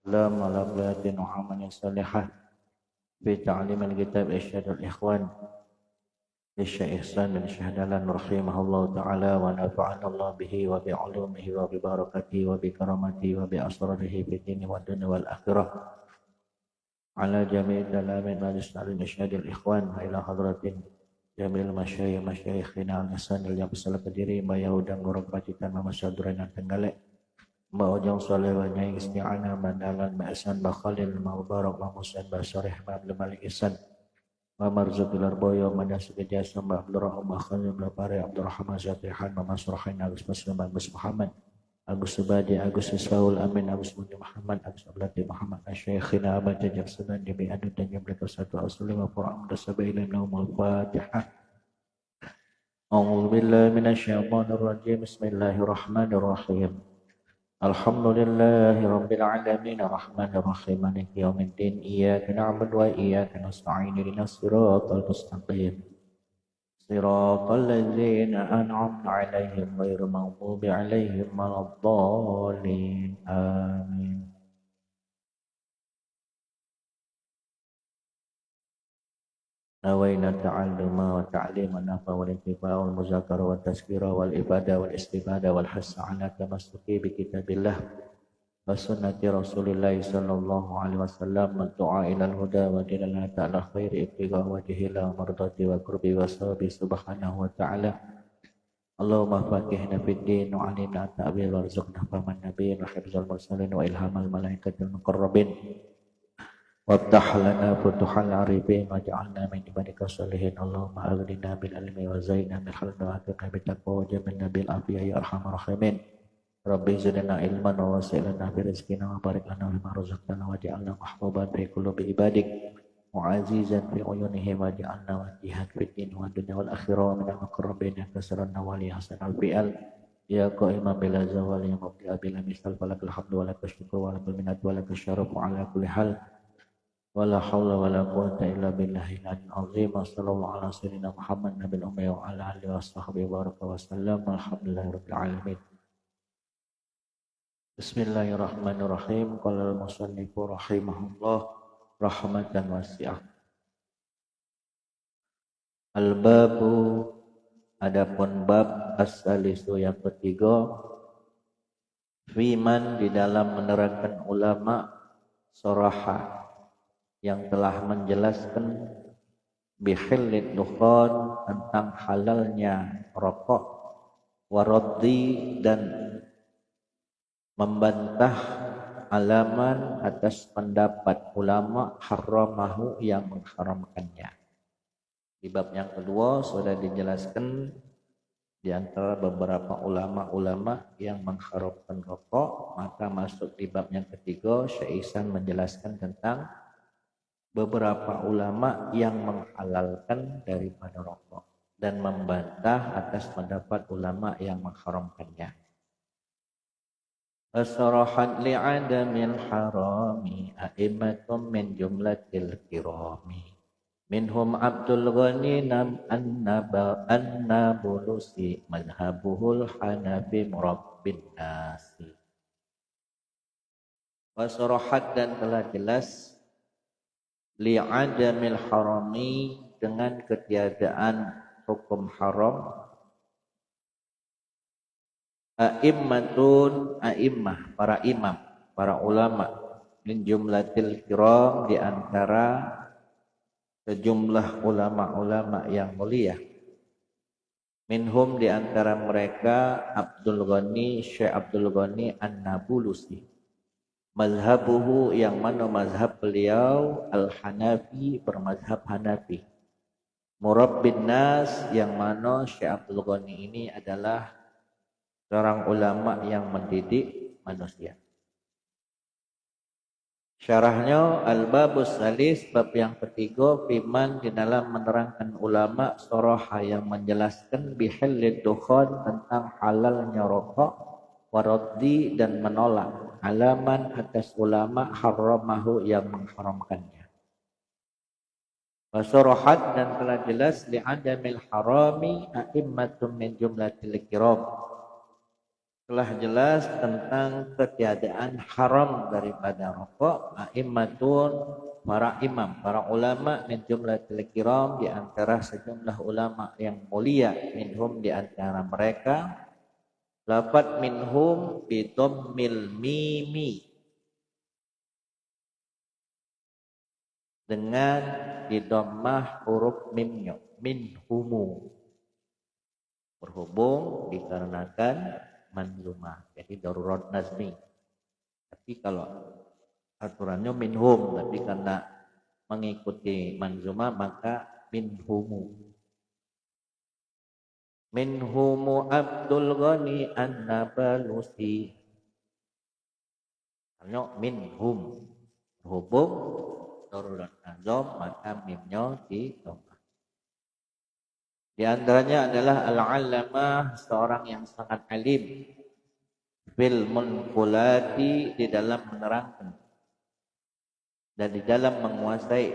السلام على قيادة محمد الصالحة في تعليم الكتاب إرشاد الإخوان للشيخ إحسان بن شهدلان رحمه الله تعالى ونفعنا الله به وبعلومه وببركاته وبكرامته وبأسراره في الدين والدنيا والآخرة على جميع تلاميذ مجلس تعليم إرشاد الإخوان إلى حضرة جميع مشايخنا al ihsan yang bersalah kediri Mbak Yahudan Ngurang Pacitan Mama Sadurain Tenggalek Mbak Ojong Soleh Wanyai Isti'ana Mandalan Mbak Ihsan Mbak Khalil Mbak Mubarak Mbak Musain Mbak Soreh Mbak Abdul Malik Ihsan Mbak Marzuki Larboyo Mbak Nasi Kejasa Mbak Abdul Rahman Mbak Khalil Mbak Pare Abdul Rahman Zatihan Mbak Masrohain Agus Maslim Mbak Agus Muhammad Agus Subadi Agus Isfaul Amin Agus Mudi Muhammad Agus Ablati Muhammad Asyaikhina Abad Jajab Sunan Jami Adu dan Jam Berikut Satu Asli Wa Qur'an Dasabailai Naumul Fatihah A'udzu billahi minasyaitonir rajim Bismillahirrahmanirrahim Alhamdulillahi Rabbil Alamin Ar-Rahmanir Rahim Maliki Yawmiddin Iyyaka na'budu wa iyyaka nasta'in Ihdinas siratal mustaqim Siratal ladzina an'amta 'alaihim ghairil maghdubi 'alaihim waladdallin Amin. Nawaina ta'alluma wa ta'lima nafa wal intifa wal muzakara wal tazkira wal ibada wal istifada wal hassa 'ala tamassuki bi kitabillah wa sunnati Rasulillah sallallahu alaihi wasallam wa du'a ila al-huda wa dilala ta'ala khairi ibtigha wajhila mardati wa qurbi wa sabi subhanahu wa ta'ala Allahumma faqihna fid din wa 'allimna at-ta'wil warzuqna fahman nabiyyin wa hifdzal mursalin wa ilhamal malaikatil muqarrabin waftah lana futuhal arifin waj'alna min ibadika sholihin Allahumma aghnina bil ilmi wa zainna bil halmi wa atina bit taqwa wa jamilna bil afiyah ya arhamar rahimin Rabbi zidna ilman wa wasi'lana bi rizqina wa barik lana bima razaqtana wa ja'alna mahbuban fi qulubi ibadik wa azizan fi uyunihim wa ja'alna wajihan fid din wa dunya wal akhirah wa minal muqarrabin kasranna wa li hasan al fi'al ya qa'iman bila zawal ya mubdi'a bila misal falakal hamdu wa lakal syukru wa lakal minnatu wa lakal syarafu ala kulli hal wala haula wala quwwata illa billahil azim sallallahu ala sayyidina Muhammad nabil ummi wa ala alihi washabbihi baraka wa sallam alhamdulillahirabbil alamin Bismillahirrahmanirrahim qala al-musannifu rahimahullah rahmatan wasi'ah Al-babu adapun bab as-salisu yang ketiga fiman di dalam menerangkan ulama suraha yang telah menjelaskan bihillid dukhan tentang halalnya rokok waraddi dan membantah alaman atas pendapat ulama haramahu yang mengharamkannya. Di bab yang kedua sudah dijelaskan di antara beberapa ulama-ulama yang mengharamkan rokok, maka masuk di bab yang ketiga Syekh Ihsan menjelaskan tentang beberapa ulama yang menghalalkan daripada rokok dan membantah atas pendapat ulama yang mengharamkannya. Asarahat li'adamil harami a'immatum min jumlatil kirami minhum Abdul Ghani an-Nabulusi madhabuhul Hanafi murabbin nasi. Wasarahat dan telah jelas li'adamil harami dengan ketiadaan hukum haram a'immatun a'immah para imam para ulama min jumlatil kiram di antara sejumlah ulama-ulama yang mulia minhum di antara mereka Abdul Ghani Syekh Abdul Ghani An-Nabulusi mazhabuhu yang mana mazhab beliau Al-Hanafi bermazhab Hanafi murabbin nas yang mana Syekh Abdul Ghani ini adalah seorang ulama yang mendidik manusia. Syarahnya al-babus salis bab yang ketiga fiman di dalam menerangkan ulama suraha yang menjelaskan bihillid dukhan tentang halalnya rokok waraddi dan menolak alaman atas ulama haramahu yang mengharamkannya. Wasurahat dan telah jelas li'adamil harami a'immatum min jumlatil kiram telah jelas tentang ketiadaan haram daripada rokok. A'immatun, para imam, para ulama min jumlatil kiram, di antara sejumlah ulama yang mulia, minhum, di antara mereka, lafad minhum bi dhammil mimi, dengan didomah huruf mimnya, minhumu, berhubung dikarenakan manzumah, jadi darurat nazmi. Tapi kalau aturannya minhum, tapi karena mengikuti manzumah maka minhumu. Minhumu Abdul Ghani An-Nabalusi, karena minhum berhubung darurat nazam maka mimnya didomah. Di antaranya adalah al-allamah, seorang yang sangat alim, fil munqulati, di dalam menerangkan dan di dalam menguasai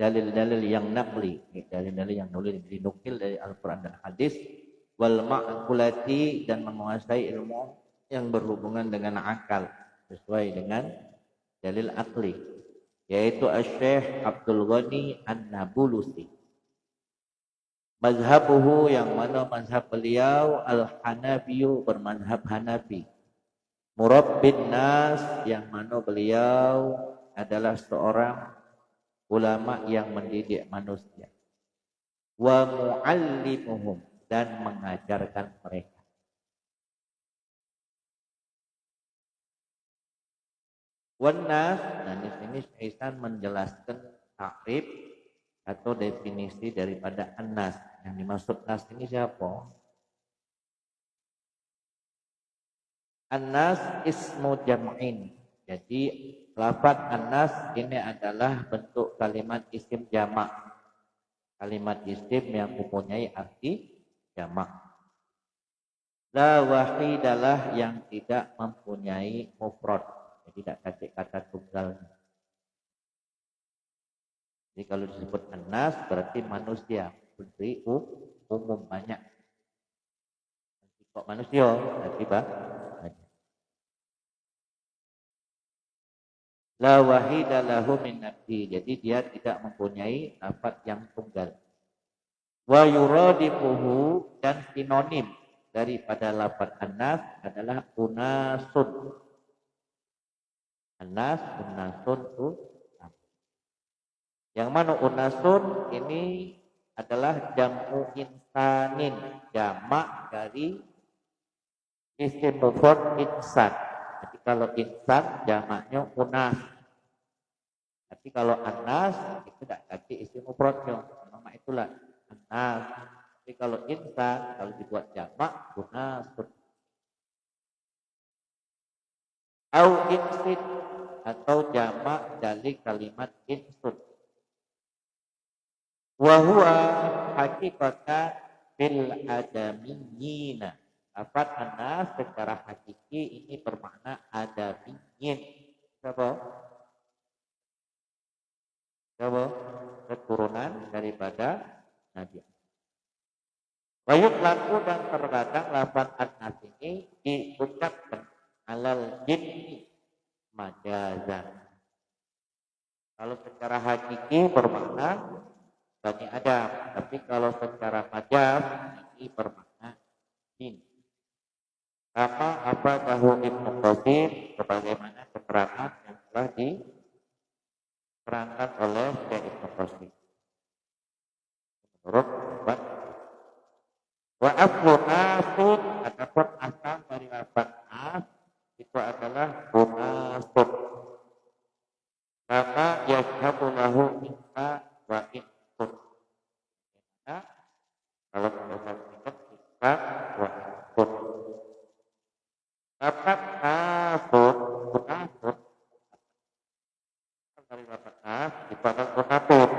dalil-dalil yang naqli, dalil-dalil yang dinukil dari Al-Quran dan hadis, wal ma'qulati, dan menguasai ilmu yang berhubungan dengan akal sesuai dengan dalil akli, yaitu Asy-Syaikh Abdul Ghani An-Nabulusi. Mazhabuhu, yang mana mazhab beliau al-Hanafiyu, bermazhab Hanafi. Murabbin nas, yang mana beliau adalah seorang ulama yang mendidik manusia. Wa muallimuhum, dan mengajarkan mereka. Wan nas, dan di sini Syaitan menjelaskan takrif atau definisi daripada an-nas. Yang dimaksud nas ini siapa? An-nas ismu jam'in. Jadi lafaz an-nas ini adalah bentuk kalimat isim jamak. Kalimat isim yang mempunyai arti jamak. La wahidalah, yang tidak mempunyai mufrad. Jadi tidak pakai kata tunggal. Jadi kalau disebut an-nas berarti manusia, berarti umum, banyak. Kok manusia berarti banyak. La wahida lahu min nafsi, jadi dia tidak mempunyai lafaz yang tunggal. Wa yuradifuhu, dan sinonim daripada lafaz an-nas adalah unasun. An-nas, unasun itu. Yang mana unasun ini adalah jam'u insanin, jamak dari isim mufrad insan. Jadi kalau insan jamaknya unas. Tapi kalau anas itu tidak kaki isim mufradnya. Nama itulah anas. Tapi kalau insan, kalau dibuat jamak unasun. Au insin, atau jamak dari kalimat insun. Wahuwa hakikatan bil adamiyina. Lafaz anas secara hakiki ini bermakna adamiyin. Siapa? Keturunan daripada Nabi. Wayuk laku, dan terkadang lafaz anas ini diucapkan alal jinni majazan. Kalau secara hakiki bermakna Bani Adam, tapi kalau secara majaz ini bermakna jin. Sama apa tahu Ibnu Qasim, sebagaimana keterangan yang telah diterangkan oleh Syekh Ibnu Qasim. Menurut Ibn wa aflunasun, adapun asal dari lafaz as itu adalah bunasub. Maka yashabu lahu insa wa insun. Kalau kita ingat insa wa insun. Lafaz nasut, bunasub dari lafaz nas itu adalah bunasub.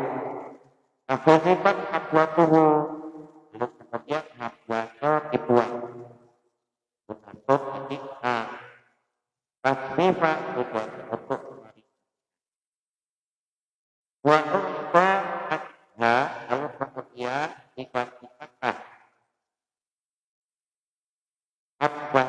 Nafasibat habwatuhu, lalu kemudian habwatnya dibuang. Bunasub ini tasrifah tujuan untuk kembali. Wa uqba adha, lalu kemudian digantikan apa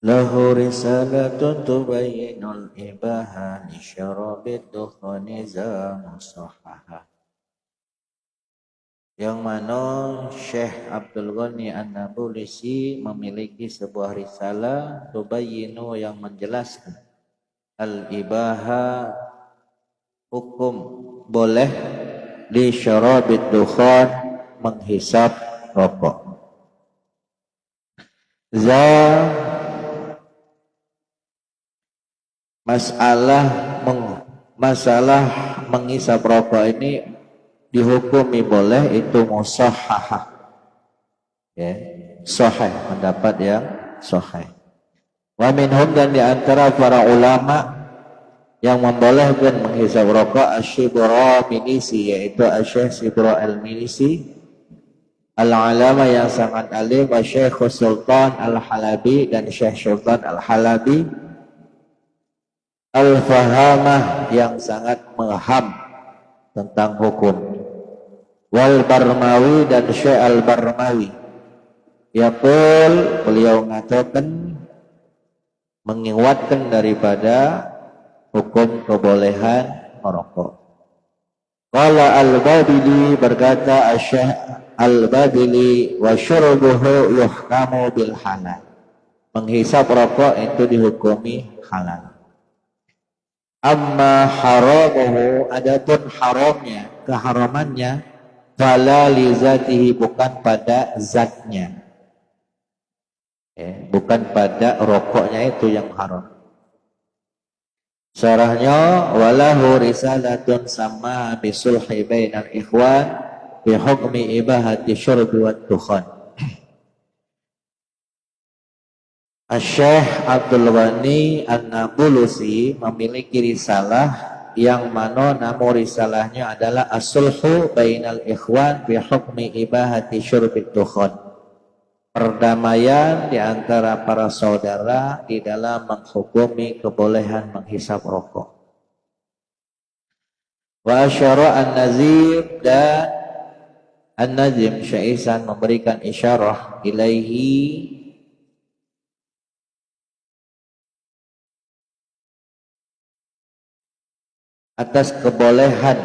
lahu risalatun tubayyinul ibaha li syarabid dukhani za musahaha. Yang mana Syekh Abdul Ghani An-Nabulsi memiliki sebuah risalah tubayyinu yang menjelaskan al-ibaha, hukum boleh li syarabid dukhan, menghisap rokok. Masalah menghisap rokok ini dihukumi boleh, itu musahhah, ya, sahih, pendapat yang sahih. Wa minhum, dan diantara para ulama yang membolehkan menghisap rokok Asy-Syibra Minisi, yaitu Asy-Syaikh Syibra Al-Minisi Al-Alama yang sangat alim, Syekh Sultan Al-Halabi dan Syekh Sultan Al-Halabi Al-Fahamah yang sangat memaham tentang hukum, wal Barmawi dan Syekh Al-Barmawi. Yaqul, beliau mengatakan menguatkan daripada hukum kebolehan merokok. Qala Al-Babili, berkata Syekh Al-Babili, wa syurbuhu yuhkamu bil halal, menghisap rokok itu dihukumi halal. Amma haramuhu, adapun haramnya, keharamannya, fala li zatihi, bukan pada zatnya, bukan pada rokoknya itu yang haram. Syarahnya, walahu risalatun sama bisulhi bainal ikhwan bi hukmi ibahati syurbi wat dukhan. Syekh Abdul Ghani An-Nabulsi memiliki risalah yang mana nama risalahnya adalah As-Sulhu Bainal Ikhwan bi Hukmi Ibahati Syurbid Dukhan, perdamaian di antara para saudara di dalam menghukumi kebolehan menghisap rokok. Wa asyara An-Nazim, dan An-Nazim Syaisan memberikan isyarah ilaihi, atas kebolehan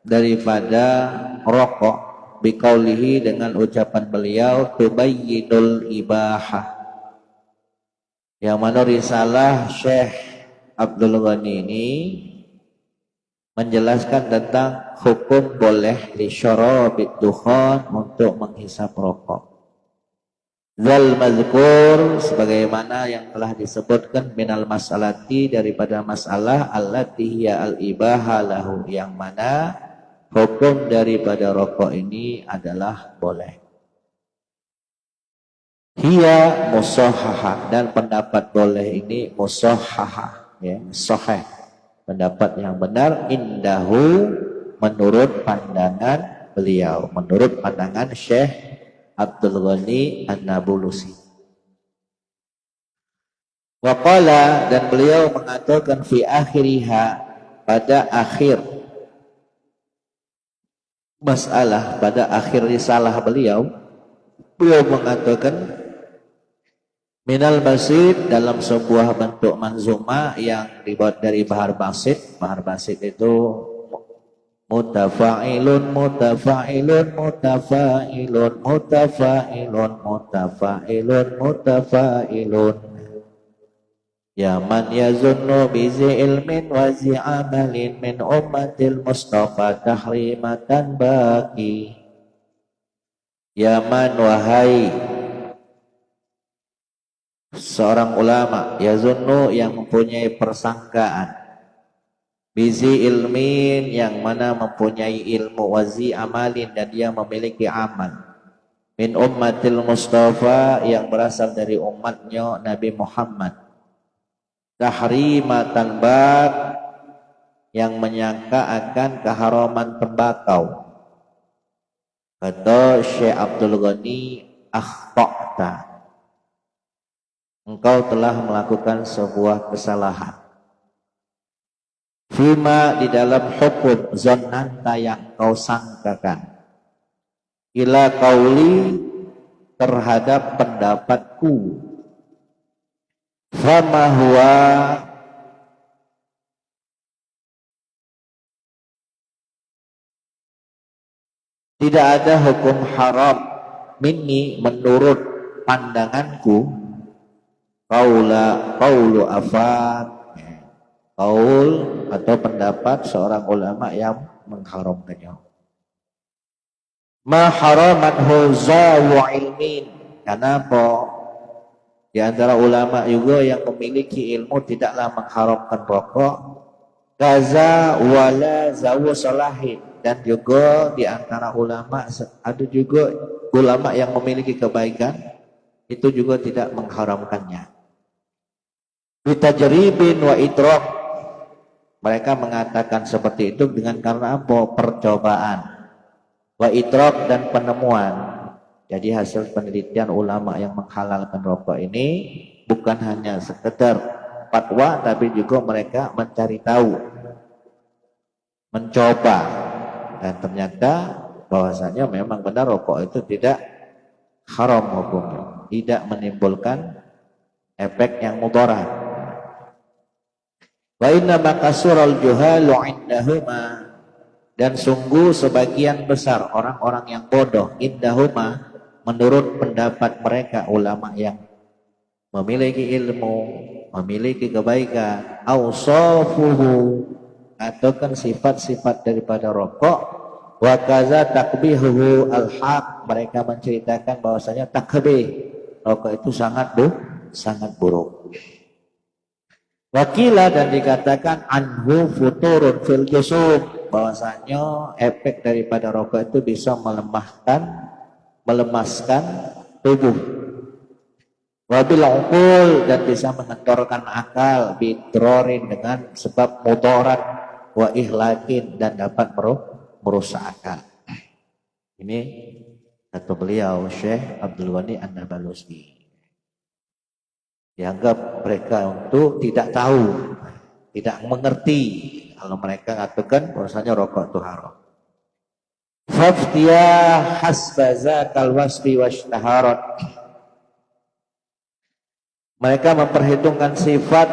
daripada rokok, biqaulihi, dengan ucapan beliau tubayyinul ibahah, yang mana risalah Syekh Abdul Ghani ini menjelaskan tentang hukum boleh li syarabid dukhan, untuk menghisap rokok. Zal mazkur, sebagaimana yang telah disebutkan, minal mas'alati, daripada masalah allati hiya al-ibaha lahu, yang mana hukum daripada rokok ini adalah boleh. Hiya musahhah, dan pendapat boleh ini musahhah, ya, sahih, pendapat yang benar, indahu, menurut pandangan beliau, menurut pandangan Syekh Abdul Ghani An-Nabulsi. Waqala, dan beliau mengatakan fi akhiriha, pada akhir masalah, pada akhir risalah beliau mengatakan minal basit, dalam sebuah bentuk manzuma yang dibuat dari bahar basit. Bahar basit itu mutafa'ilun mutafa'ilun mutafa'ilun mutafa'ilun mutafa'ilun mutafa'ilun, ya man yazunnu bizi ilmin wa zi amalin min ummatil mustafa tahrimatan baki. Ya man, wahai seorang ulama, yazunnu, yang mempunyai persangkaan, bizi ilmin, yang mana mempunyai ilmu, wazi amalin, dan dia memiliki amal, min ummatil mustafa, yang berasal dari umatnya Nabi Muhammad, tahrimatan bak, yang menyangka akan keharaman tembakau. Kata Syekh Abdul Ghani, akhta'ta, engkau telah melakukan sebuah kesalahan. Fima, di dalam hukum, zonanta, yang kau sangkakan, ila qauli, terhadap pendapatku, Fama huwa tidak ada hukum haram minni menurut pandanganku qaulu afat qaul atau pendapat seorang ulama yang mengharamkannya. Ma haramathu zawu ilmin. Kenapa? Di antara ulama juga yang memiliki ilmu tidaklah mengharamkan rokok. Kaza wala zawu salahin. Dan juga di antara ulama ada juga ulama yang memiliki kebaikan itu juga tidak mengharamkannya. Bitajribin wa idraq. Mereka mengatakan seperti itu dengan karena apa? Percobaan. Wa idraq dan penemuan. Jadi hasil penelitian ulama yang menghalalkan rokok ini bukan hanya sekedar fatwa, tapi juga mereka mencari tahu, mencoba, dan ternyata bahwasanya memang benar rokok itu tidak haram hukumnya, tidak menimbulkan efek yang mudarat. Wa inna makasural juhalu indahuma, dan sungguh sebagian besar orang-orang yang bodoh indahuma menurut pendapat mereka ulama yang memiliki ilmu, memiliki kebaikan, awsafuhu atau kan sifat-sifat daripada rokok, wa kaza takbihuhu al-haq, mereka menceritakan bahwasanya takbih rokok itu sangat buruk. Wakila dan dikatakan anhu futurun fil jusum, bahwasanya efek daripada rokok itu bisa melemaskan tubuh. Wabil uqul, dan bisa mengendorkan akal, bidrorin dengan sebab mudarat, wa ihlakin, dan dapat merusak akal. Ini kata beliau Syekh Abdul Ghani An-Nablusi. Dianggap mereka untuk tidak tahu, tidak mengerti kalau mereka katakan bahwasanya rokok itu haram. Faftiyah hasbaza kalwasbi washtaharat. Mereka memperhitungkan sifat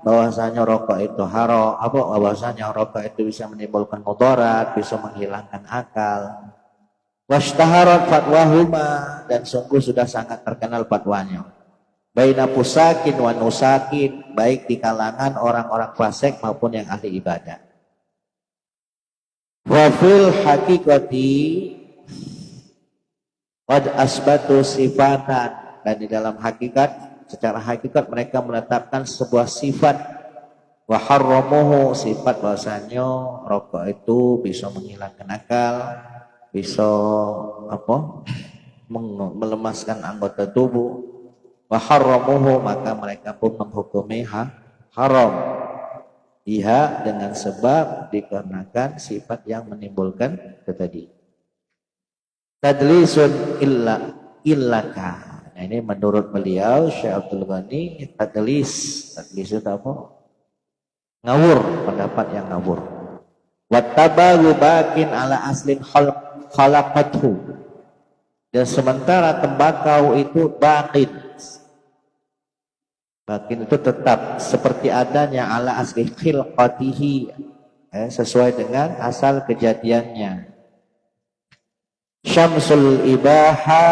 bahwasanya rokok itu haram, bahwasanya rokok itu bisa menimbulkan mudarat, bisa menghilangkan akal. Washtaharat fatwahuma, dan sungguh sudah sangat terkenal fatwanya. Baina pusakin wa nusakin, baik di kalangan orang-orang fasik maupun yang ahli ibadah. Wa fil haqiqati qad asbatu sifatan, dan di dalam hakikat, secara hakikat mereka menetapkan sebuah sifat, wa harramuhu, sifat bahwasanya rokok itu bisa menghilangkan akal, bisa melemaskan anggota tubuh. Wa harramuhu, maka mereka pun menghukumi haram iha dengan sebab dikarenakan sifat yang menimbulkan itu tadi. Tadlisun illaka. Nah, ini menurut beliau Syekh Abdul Ghani, tadlis itu apa? Ngawur, pendapat yang ngawur. Wattabagu bakin ala aslin khalaqathu, dan sementara tembakau itu bakin itu tetap seperti adanya ala asli khilqatihi, sesuai dengan asal kejadiannya. Syamsul ibaha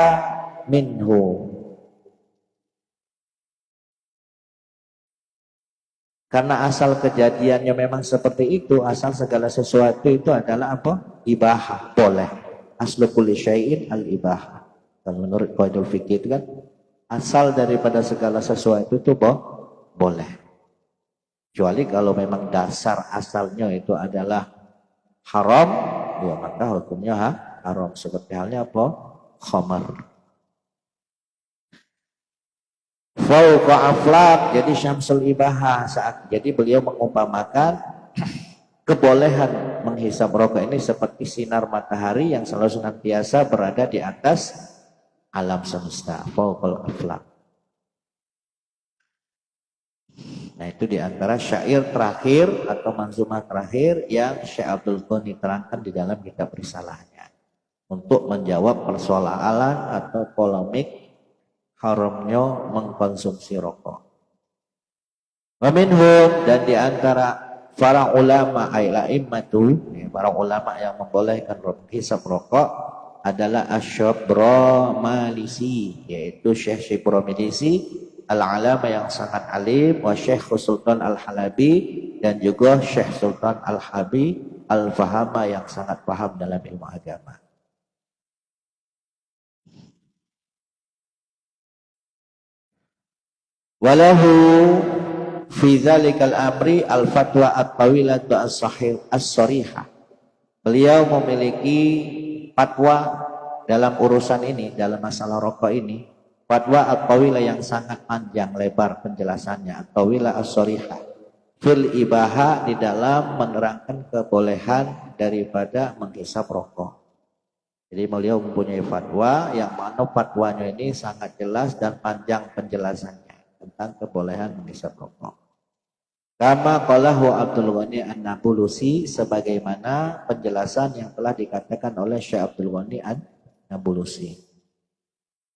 minhu, karena asal kejadiannya memang seperti itu, asal segala sesuatu itu adalah apa? Ibahah, boleh. Aslu kulli syai'in al-ibahah. Kalau menurut qaidul fikih itu kan asal daripada segala sesuatu itu boleh. Kecuali kalau memang dasar asalnya itu adalah haram, ya maka hukumnya haram. Seperti halnya apa? Khamar. Fauqa aflaq, jadi syamsul ibahah, jadi beliau mengumpamakan kebolehan menghisap rokok ini seperti sinar matahari yang selalu senantiasa berada di atas alam semesta, fauqal aflaq. Nah, itu diantara syair terakhir atau manzumah terakhir yang Syekh Abdul Ghani terangkan di dalam kitab risalahnya untuk menjawab persoalan atau polemik haramnya mengkonsumsi rokok. Wa minhum, dan di antara para ulama aila'immatu, para ulama yang membolehkan hisab rokok adalah Asy-Syabramalisi, yaitu Syekh Syabramalisi al-alama yang sangat alim, wa Syekh Sultan al-Halabi, dan juga Syekh Sultan al-Habi al-Fahama yang sangat paham dalam ilmu agama. Walahu fi dzalikal amri al-fatwa at-tawilatu as-sahih as-sarihah. Beliau memiliki fatwa dalam urusan ini, dalam masalah rokok ini, fatwa at-tawilah yang sangat panjang lebar penjelasannya, at-tawilah as-sarihah fil ibaha, di dalam menerangkan kebolehan daripada menghisap rokok. Jadi beliau mempunyai fatwa yang mana fatwanya ini sangat jelas dan panjang penjelasannya tentang kebolehan menghisap rokok. Kama qalahu Abdul Ghani An-Nabulusi, sebagaimana penjelasan yang telah dikatakan oleh Syekh Abdul Ghani An-Nabulusi.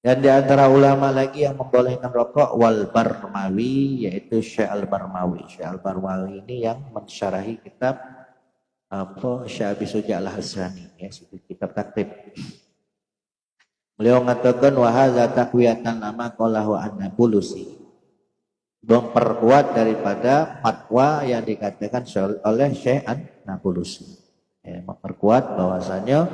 Dan di antara ulama lagi yang membolehkan rokok wal Barmawi, yaitu Syekh Al-Barmawi. Syekh Al-Barmawi ini yang mensyarahi kitab Syekh Abi Suja Al-Hasani, ya, kitab taktib. Beliau mengatakan wa hadza taqwiyatan lama qalahu An-Nabulusi, memperkuat daripada fatwa yang dikatakan oleh Syekh An-Nabulusi, ya, memperkuat bahwasanya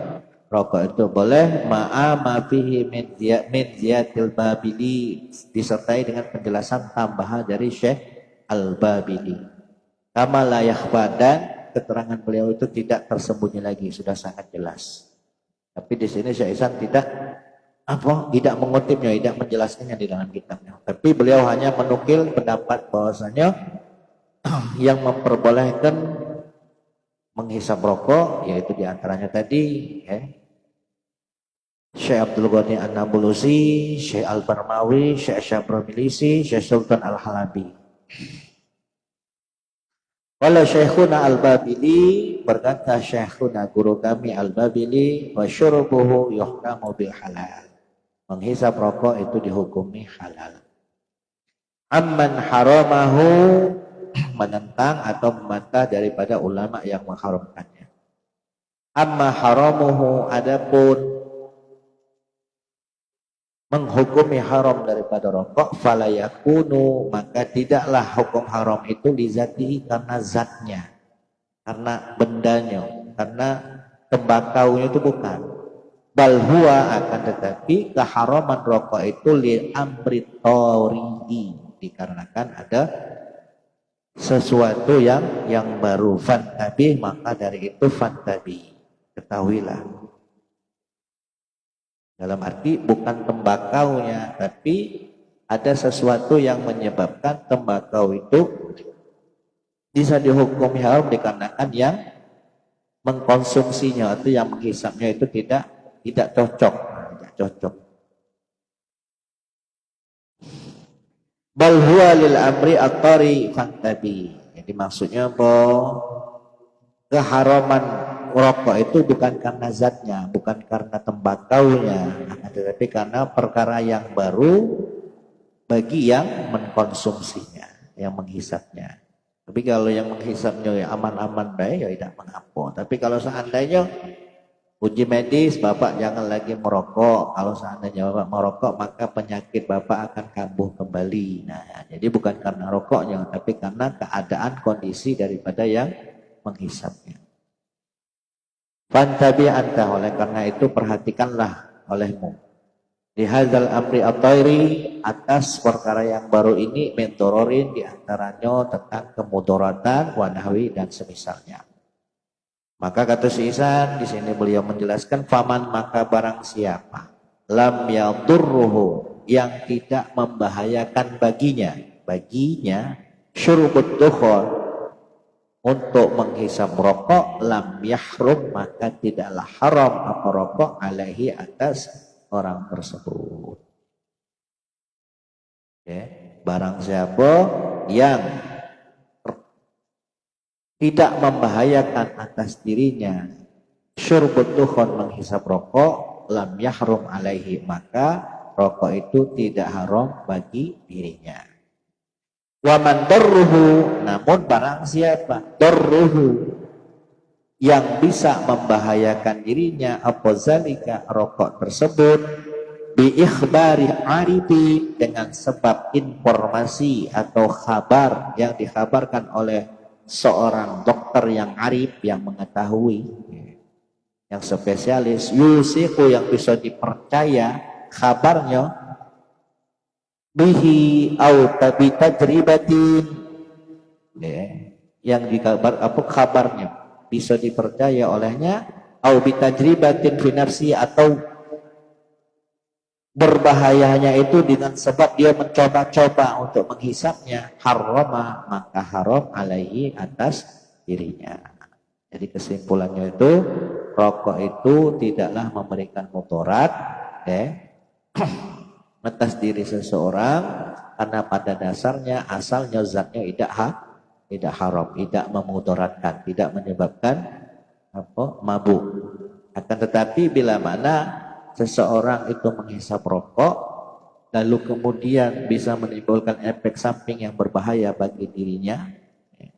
rokok itu boleh ma'ama fihi min ziyatil Babili, disertai dengan penjelasan tambahan dari Syekh Al-Babili. Kama la yakhfa, dan keterangan beliau itu tidak tersembunyi lagi, sudah sangat jelas. Tapi di sini Syekh Ihsan tidak mengutipnya, tidak menjelaskannya di dalam kitabnya. Tapi beliau hanya menukil pendapat bahwasanya yang memperbolehkan menghisap rokok, yaitu diantaranya tadi, ya, Syekh Abdul Ghani An-Nabulusi, Syekh Al-Barmawi, Syekh Syabramalisi, Syekh Sultan Al-Halabi. Qala Syekhuna Al-Babili, berkata Syekhuna guru kami Al-Babili, wa syurbuhu yuhkamu bil halal, menghisap rokok itu dihukumi halal. Amman haramahu, menentang atau membantah daripada ulama yang mengharamkannya. Amma haramuhu, adapun menghukumi haram daripada rokok, fala yakunu, maka tidaklah hukum haram itu lizatihi, karena zatnya, karena bendanya, karena tembakaunya itu bukan. Bal huwa, akan tetapi keharaman rokok itu li amri tawri'i, dikarenakan ada sesuatu yang baru. Fantabi, maka dari itu fantabi, ketahuilah. Dalam arti bukan tembakaunya, tapi ada sesuatu yang menyebabkan tembakau itu bisa dihukumi haram dikarenakan yang mengkonsumsinya atau yang menghisapnya itu tidak cocok, tidak cocok. Bal huwa lil amri at-tari fantabi. Jadi maksudnya bahwa keharaman rokok itu bukan karena zatnya, bukan karena tembakaunya, tetapi karena perkara yang baru bagi yang mengkonsumsinya, yang menghisapnya. Tapi kalau yang menghisapnya ya aman-aman baik, ya tidak mengapa. Tapi kalau seandainya uji medis, Bapak jangan lagi merokok. Kalau seandainya Bapak merokok, maka penyakit Bapak akan kambuh kembali. Nah, jadi bukan karena rokoknya, tapi karena keadaan kondisi daripada yang menghisapnya. Fantabi anta, oleh karena itu perhatikanlah olehmu. Di hadzal amri at-tairi, atas perkara yang baru ini, mentororin, diantaranya tentang kemudaratan, wanahwi, dan semisalnya. Maka kata si Ihsan, di sini beliau menjelaskan, faman, maka barang siapa, lam yadurruhu, yang tidak membahayakan baginya syurbut dukhon, untuk menghisap rokok, lam yahrum, maka tidaklah haram apa rokok alaihi, atas orang tersebut. Ya, barang siapa yang tidak membahayakan atas dirinya syurbut dukhon, menghisap rokok, lam yahrum alaihi, maka rokok itu tidak haram bagi dirinya. Wa man darruhu, namun barang siapa darruhu yang bisa membahayakan dirinya apa zalika rokok tersebut bi ikhbari arifi dengan sebab informasi atau kabar yang dikabarkan oleh seorang dokter yang arif yang mengetahui, yang spesialis, yusiku yang bisa dipercaya kabarnya bihi au tabi tajribatin, yang dikabar apa kabarnya bisa dipercaya olehnya, au bitajribatin fi nafsi, atau berbahayanya itu dengan sebab dia mencoba-coba untuk menghisapnya, harama maka haram alaihi atas dirinya. Jadi kesimpulannya itu rokok itu tidaklah memberikan mudarat atas diri seseorang, karena pada dasarnya asalnya zatnya tidak haram, tidak memudaratkan, tidak menyebabkan mabuk. Akan tetapi bila mana seseorang itu menghisap rokok lalu kemudian bisa menimbulkan efek samping yang berbahaya bagi dirinya,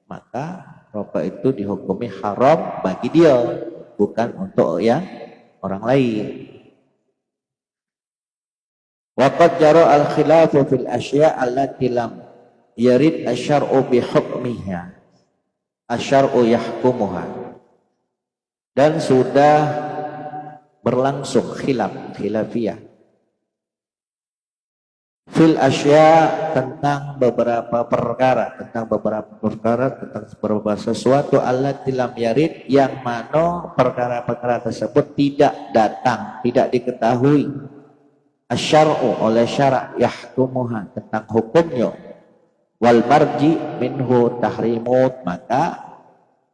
maka rokok itu dihukumi haram bagi dia, bukan untuk yang orang lain. Waqad jara al-khilafu fil asya' allati lam yarid asy-syar'u bi hukmiha, asy-syar'u yahkumuha, dan sudah berlangsung khilafiyah fil asya' tentang beberapa perkara, tentang beberapa sesuatu allati lam yarid, yang mana perkara-perkara tersebut tidak datang, tidak diketahui asy-syar'u oleh syarak, yahkumuha tentang hukumnya, wal marji minhu tahrimut, maka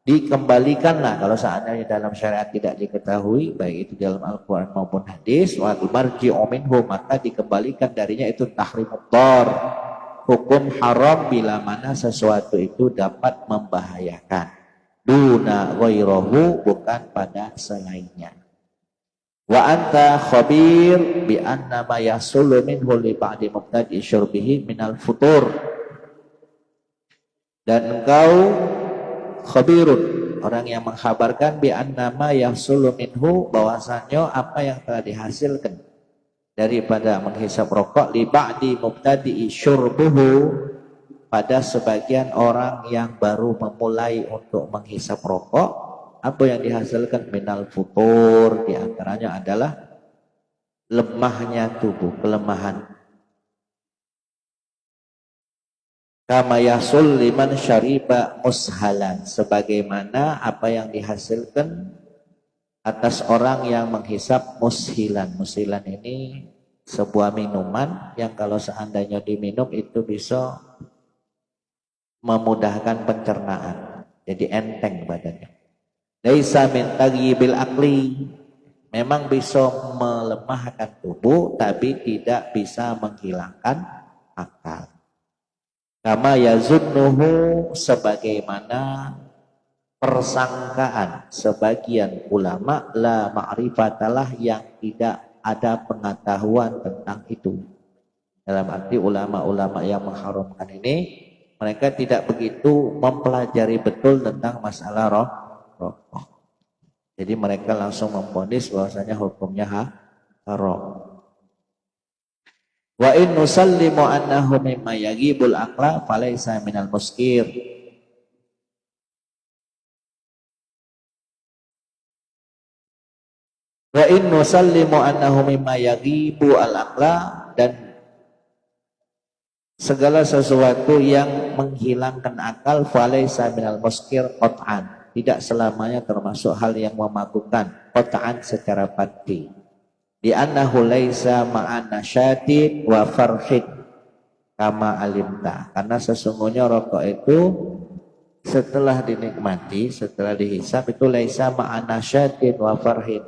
dikembalikanlah kalau seandainya dalam syariat tidak diketahui, baik itu dalam Al-Quran maupun hadis, wal marji'u minhu, maka dikembalikan darinya itu tahrimut dar, hukum haram bila mana sesuatu itu dapat membahayakan, duna ghairahu, bukan pada selainnya. Wa anta khabir bi anna ma yasulu minhu li ba'di mubtadi syurbihi minal futur, dan engkau khabirun, orang yang mengkhabarkan bi anna ma yasulu minhu, bahwasannya apa yang telah dihasilkan daripada menghisap rokok, li ba'di mubtadi syurbuhu, pada sebagian orang yang baru memulai untuk menghisap rokok, apa yang dihasilkan minal futur, diantaranya adalah lemahnya tubuh, kelemahan. Kama yasul liman syariba mushalan, sebagaimana apa yang dihasilkan atas orang yang menghisap mushilan. Mushilan ini sebuah minuman yang kalau seandainya diminum itu bisa memudahkan pencernaan, jadi enteng badannya. Laisa min tagyibil aqli, memang bisa melemahkan tubuh tapi tidak bisa menghilangkan akal. Kama yazunnuhu, sebagaimana persangkaan sebagian ulama, la ma'rifatalah, yang tidak ada pengetahuan tentang itu. Dalam arti ulama-ulama yang mengharamkan ini, mereka tidak begitu mempelajari betul tentang masalah rokok. Jadi mereka langsung memvonis bahwasanya hukumnya haram. Wa in nusallimu annahu mimma yaghibul aqla falaysa minal muskir. Wa in nusallimu annahu mimma yaghibu al-aqla, dan segala sesuatu yang menghilangkan akal, falaysa minal muskir qat'an, tidak selamanya termasuk hal yang memabukkan, qat'an secara pasti. Di annahu laisa ma'ana syadid wa farhid kama alimta, karena sesungguhnya rokok itu setelah dinikmati, setelah dihisap itu laisa ma'ana syadid wa farhid,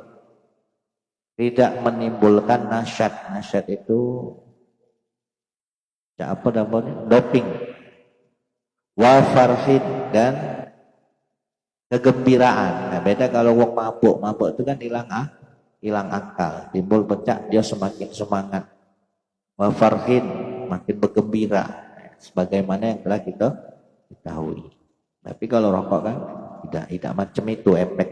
tidak menimbulkan nasyad. Nasyad itu apa namanya? Doping. Wa farhid, dan kegembiraan. Nah, beda kalau wong mabuk. Mabuk itu kan hilang akal, timbul pecah, dia semakin semangat. Wa farhin, makin bergembira. sebagaimana yang telah kita ketahui. Tapi kalau rokok kan tidak macam itu efek.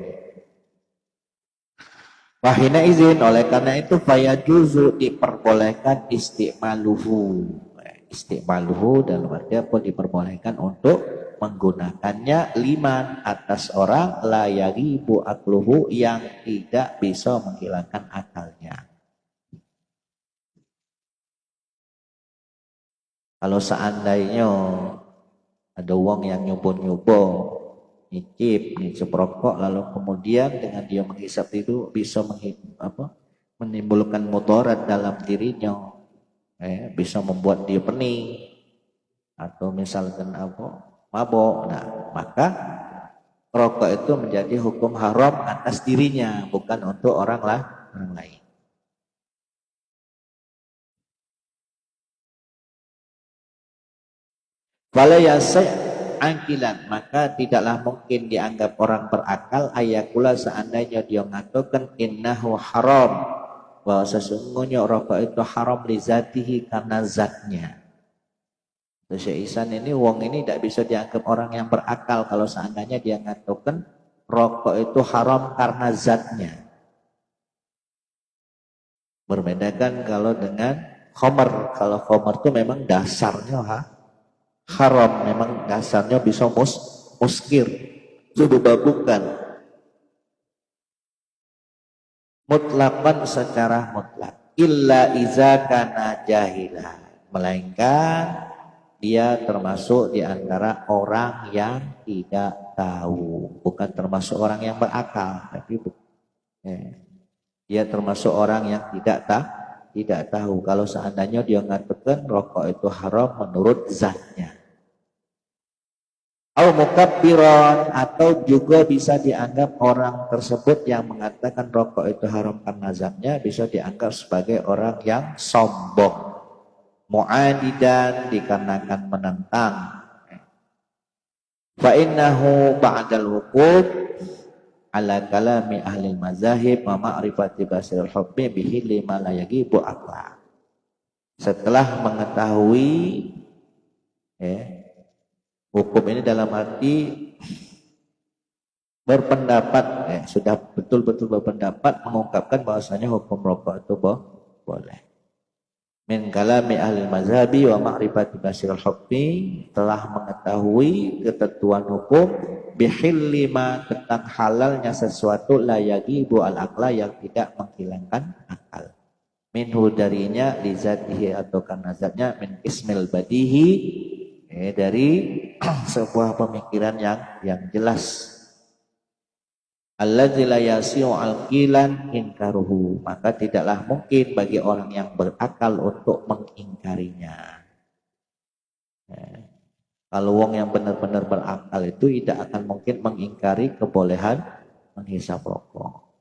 Wahina izin, oleh karena itu fayajuzu, diperbolehkan istiqmaluhu dalam arti pun diperbolehkan untuk menggunakannya liman atas orang la yagibu akluhu, yang tidak bisa menghilangkan akalnya. Kalau seandainya ada uang yang nyoba-nyoba nyicip rokok, lalu kemudian dengan dia menghisap itu bisa menimbulkan mudarat dalam dirinya, bisa membuat dia pening atau misalkan mabok. Nah, maka rokok itu menjadi hukum haram atas dirinya, bukan untuk orang lain. Fala yasai angkilan, maka tidaklah mungkin dianggap orang berakal ayakula seandainya dia mengatakan innahu haram, bahwa sesungguhnya rokok itu haram li zatihi, karena zatnya. Syekh Ihsan ini wong ini tidak bisa dianggap orang yang berakal kalau seandainya dia mengatakan rokok itu haram karena zatnya. Berbedakan kalau dengan khamr. Kalau khamr itu memang dasarnya haram, memang dasarnya bisa muskir, bukan mutlakan secara mutlak, illa iza kana jahila, melainkan dia termasuk di antara orang yang tidak tahu, bukan termasuk orang yang berakal, tapi dia termasuk orang yang tidak tahu kalau seandainya dia mengatakan rokok itu haram menurut zatnya. Au mukabbiran, atau juga bisa dianggap orang tersebut yang mengatakan rokok itu haram karena zatnya bisa dianggap sebagai orang yang sombong, mu'adidan, dikarenakan menentang. Fa innahu ba'dal wuqud ala kalami ahli mazahib wa ma'rifati basirul hukmi bihi lima la yagibu aqla. Setelah mengetahui hukum ini dalam arti berpendapat, sudah betul-betul berpendapat mengungkapkan bahwasanya hukum rokok itu boleh. Min kalami ahli mazhabi wa ma'rifati basirul hukmi, telah mengetahui ketentuan hukum bihilli ma, tentang halalnya sesuatu la yagibu al aqla, yang tidak menghilangkan akal. Minhu, darinya, li zatihi, atau karena zatnya, min ismil badihi, dari sebuah pemikiran yang jelas. Alladzi la yasi'u al-qilan inkaruhu, maka tidaklah mungkin bagi orang yang berakal untuk mengingkarinya. Kalau wong yang benar-benar berakal itu tidak akan mungkin mengingkari kebolehan menghisap rokok.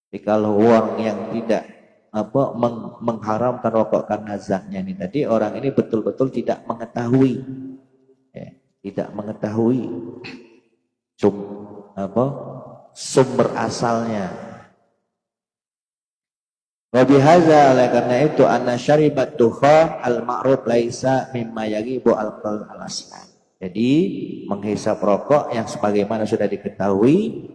Jadi kalau orang yang tidak mengharamkan rokok karena zatnya ini tadi, orang ini betul-betul tidak mengetahui, sumber asalnya. Wa bihaza, oleh karena itu anna syaribat dukhan al-ma'ruf laisa mimma yagibu al-qal al-aslan. Jadi menghisap rokok yang sebagaimana sudah diketahui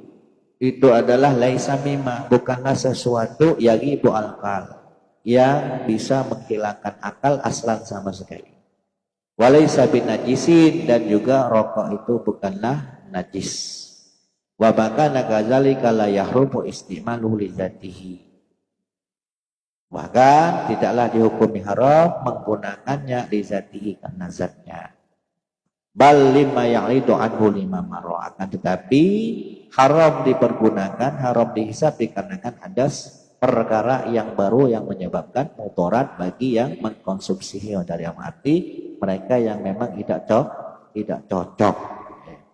itu adalah laisa mimma, bukanlah sesuatu yagibu al-qal, yang bisa menghilangkan akal aslan sama sekali. Walaysa binajisin, dan juga rokok itu bukanlah najis. Wa bakana kadzalika la yahrumu istimaluhu li dzatihi. Bahkan tidaklah dihukumi haram menggunakannya li dzatihi, karena zatnya. Bal lima ya'lidu anhu lima marra, akan tetapi haram dipergunakan, haram dihisab dikarenakan ada perkara yang baru yang menyebabkan mudarat bagi yang mengkonsumsinya, dari yang arti mereka yang memang tidak cocok,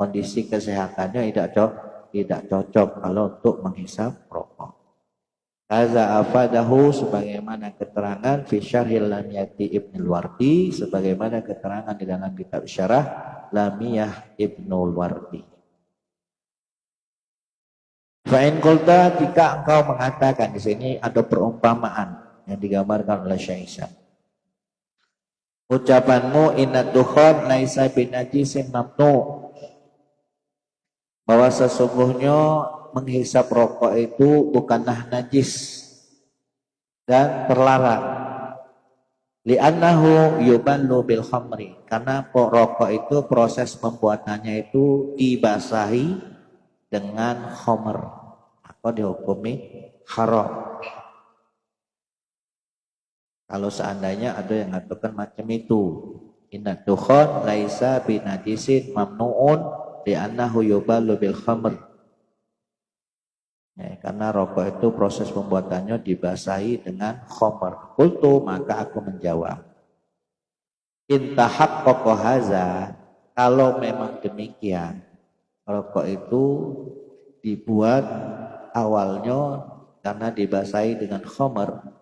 kondisi kesehatannya tidak cocok kalau untuk menghisap rokok. Kaza afadahu, sebagaimana keterangan fi syarhil lamiyati Ibnul Wardi, sebagaimana keterangan di dalam kitab syarah Lamiyah Ibnul Wardi. Fa'in qulta, jika engkau mengatakan, di sini ada perumpamaan yang digambarkan oleh Syekh Ihsan. ucapanmu inna dukhon laisa binajisin mamnu, bahwa sesungguhnya menghisap rokok itu bukanlah najis dan terlarang. Li'annahu yuballu bil khamri, karena rokok itu proses pembuatannya itu dibasahi dengan khamr atau dihukumi haram. Kalau seandainya ada yang mengatakan macam itu, inna dukhon laisa binajisin mamnuun li'annahu yuballu bil khamr. Ya, karena rokok itu proses pembuatannya dibasahi dengan khamr. Qultu, maka aku menjawab, intahaqqaqa haza, kalau memang demikian, rokok itu dibuat awalnya karena dibasahi dengan khamr,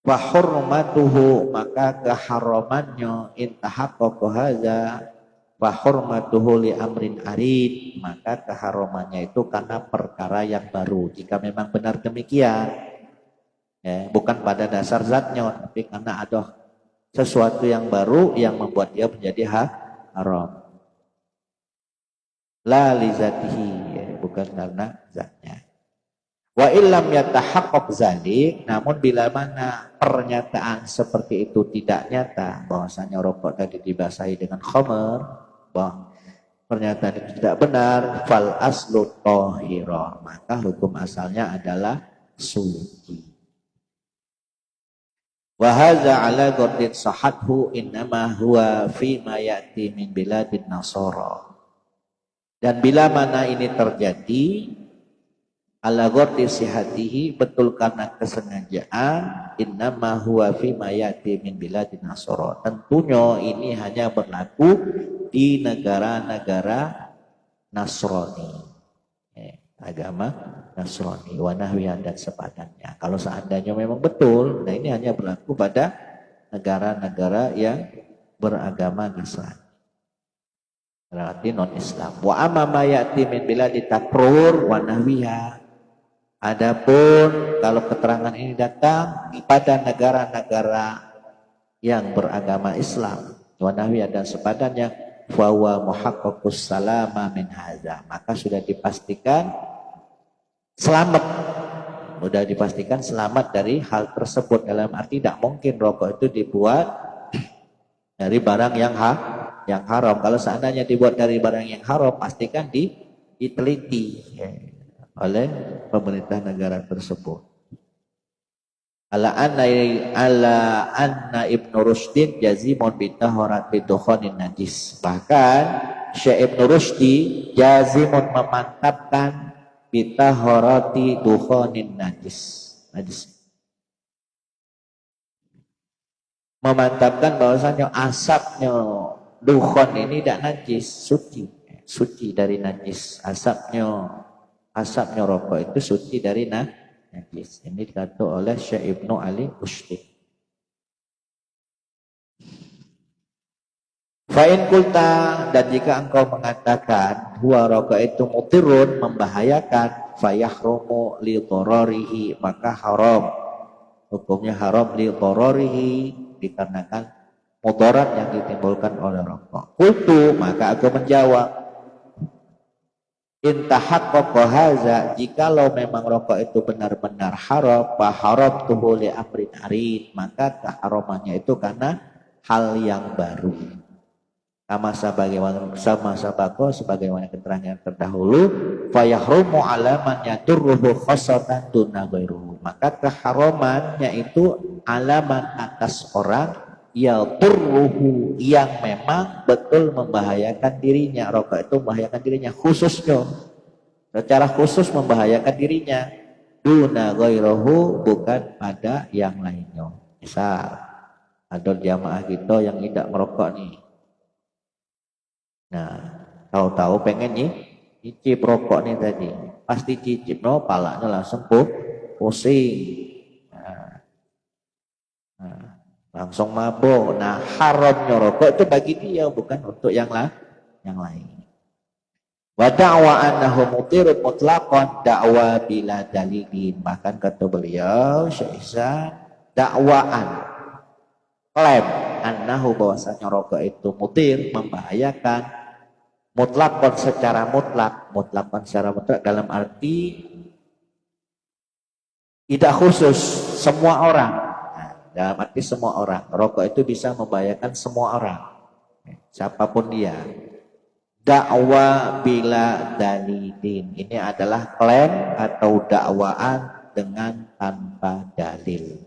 fa hurmatuhu, maka keharamannya intahaqqaqa haza fa hurmatuhu li amrin arid, maka keharamannya itu karena perkara yang baru. Jika memang benar demikian, ya, bukan pada dasar zatnya, tapi karena ada sesuatu yang baru yang membuat dia menjadi haram. La li zatihi, ya, bukan karena zatnya. Wa illam yatahaqqaq zalik, namun bila mana pernyataan seperti itu tidak nyata, bahwasanya rokok tadi dibasahi dengan khamr, bahwa pernyataan itu tidak benar, fal aslu thahira, maka hukum asalnya adalah suci. Wa hadza ala qadin sahathu innama huwa fi ma ya'ti min biladin nasara. Dan bila mana ini terjadi ala ghorti sihatihi, betul karena kesengajaan, innama huwa fi ma ya'ti min biladin nasara, tentunya ini hanya berlaku di negara-negara Nasrani, agama Nasrani, wa nahwiha, dan sepadannya. Kalau seandainya memang betul, nah ini hanya berlaku pada negara-negara yang beragama Nasrani, berarti non-Islam. Wa amma ma ya'ti min biladi takrur wa nahwiha, adapun kalau keterangan ini datang pada negara-negara yang beragama Islam, wa nahwiha, dan sepadannya, fa huwa muhaqqaqus salama min hadza, maka sudah dipastikan selamat, sudah dipastikan selamat dari hal tersebut. Dalam arti tidak mungkin rokok itu dibuat dari barang yang haram. Kalau seandainya dibuat dari barang yang haram, pastikan diteliti oleh pemerintah negara tersebut. Ala anna Ibnu Rushdin jazimun bitahorat bidukhanin najis. Bahkan Syekh Ibnu Rushdi jazimun, memantapkan bitahorati dukhanin najis. Memantapkan bahwasanya asapnya dukhon ini tidak najis, suci dari najis. Asapnya rokok itu suci dari najis. Ini dikatakan oleh Syekh Ibnu Ali Rushdi. Fa'in kulta, dan jika engkau mengatakan huwa rokok itu mutirun, membahayakan, fayahrumu li dhararihi, maka haram, hukumnya haram li dhararihi, dikarenakan mudarat yang ditimbulkan oleh rokok. Kultu, maka aku menjawab, intahaqqaqa haza, jikalau memang rokok itu benar-benar haram, fa haramtuhu li amrin arid, maka keharamannya itu karena hal yang baru. Sama sebagaimana keterangan terdahulu, fa yahrumu ala man yadurruhu khassatan duna ghairuhu, maka keharamannya itu alaman atas orang yadurruhu, yang memang betul membahayakan dirinya. Rokok itu membahayakan dirinya khususnya, secara khusus membahayakan dirinya, duna ghairuhu, bukan pada yang lainnya. Misal ada jamaah kita yang tidak merokok nih, nah tahu-tahu pengen nyicip rokok nih tadi, pasti cicip no, palanya langsung pusing, langsung mabuk. Nah haramnya rokok itu bagi dia, bukan untuk yang lain. Wa da'wa annahu mutirun mutlaqan da'wa bila dalilin, bahkan kata beliau Syekh Ihsan, dakwaan, klaim annahu bahwasanya rokok itu mutir, membahayakan, mutlakon secara mutlak dalam arti tidak khusus semua orang. Nah, dalam arti semua orang, rokok itu bisa membahayakan semua orang, siapapun dia. Dakwah bila dalilin, ini adalah klaim atau dakwaan dengan tanpa dalil.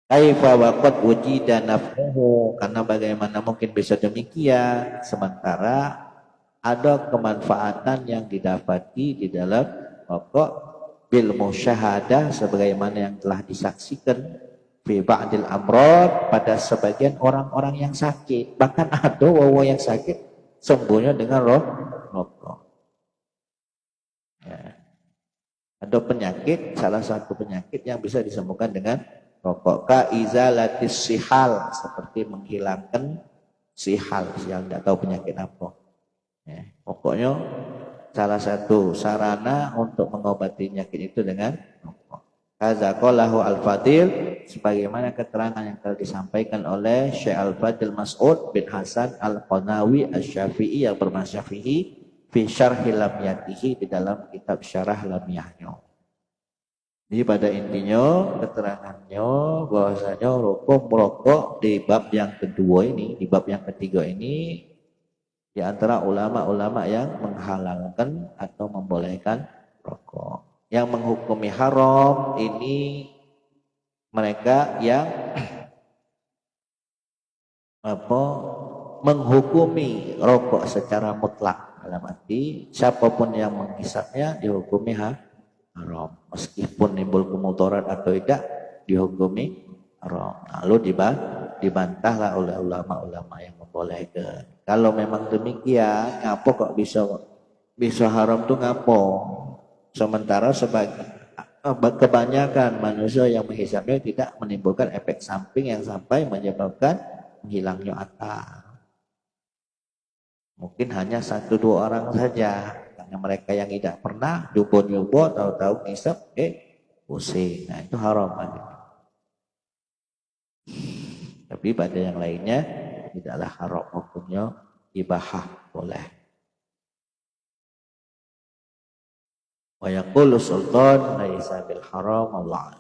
Kaifa waqad wujida naf'uhu, karena bagaimana mungkin bisa demikian sementara ada kemanfaatan yang didapati di dalam rokok bil musyahadah sebagaimana yang telah disaksikan fi ba'dil amrad pada sebagian orang-orang yang sakit. Bahkan ada yang sakit sembuhnya dengan rokok. Ya. Ada penyakit, salah satu penyakit yang bisa disembuhkan dengan rokok. Ka izalatis sihal, seperti menghilangkan sihal yang tidak tahu penyakit apa. Ya. Pokoknya salah satu sarana untuk mengobati penyakit itu dengan rokok. Kazaqalahu al-Fadil, sebagaimana keterangan yang telah disampaikan oleh Syekh Al-Fadil Mas'ud bin Hasan Al-Qanawi Asy-Syafi'i yang bermazhab Syafi'i fi syarhi lamiyatihi, di dalam kitab syarah lamiyahnya. Jadi pada intinya keterangannya bahwasanya merokok di bab yang kedua ini, di bab yang ketiga ini, di antara ulama-ulama yang menghalalkan atau membolehkan rokok. Yang menghukumi haram ini mereka yang menghukumi rokok secara mutlak, dalam arti siapapun yang menghisapnya dihukumi haram, meskipun nimbul kemudarat atau tidak dihukumi haram. Lalu dibantahlah oleh ulama-ulama yang membolehkan. Kalau memang demikian, ngapo kok bisa haram tuh ngapo? Sementara kebanyakan manusia yang menghisapnya tidak menimbulkan efek samping yang sampai menyebabkan hilangnya akal. Mungkin hanya 1-2 orang saja, karena mereka yang tidak pernah nyoba tahu-tahu ngisap pusing. Nah, itu haram kan. Tapi pada yang lainnya tidaklah haram, hukumnya ibahah, boleh. Wa yaqulu sultan laisa bil haram Allah.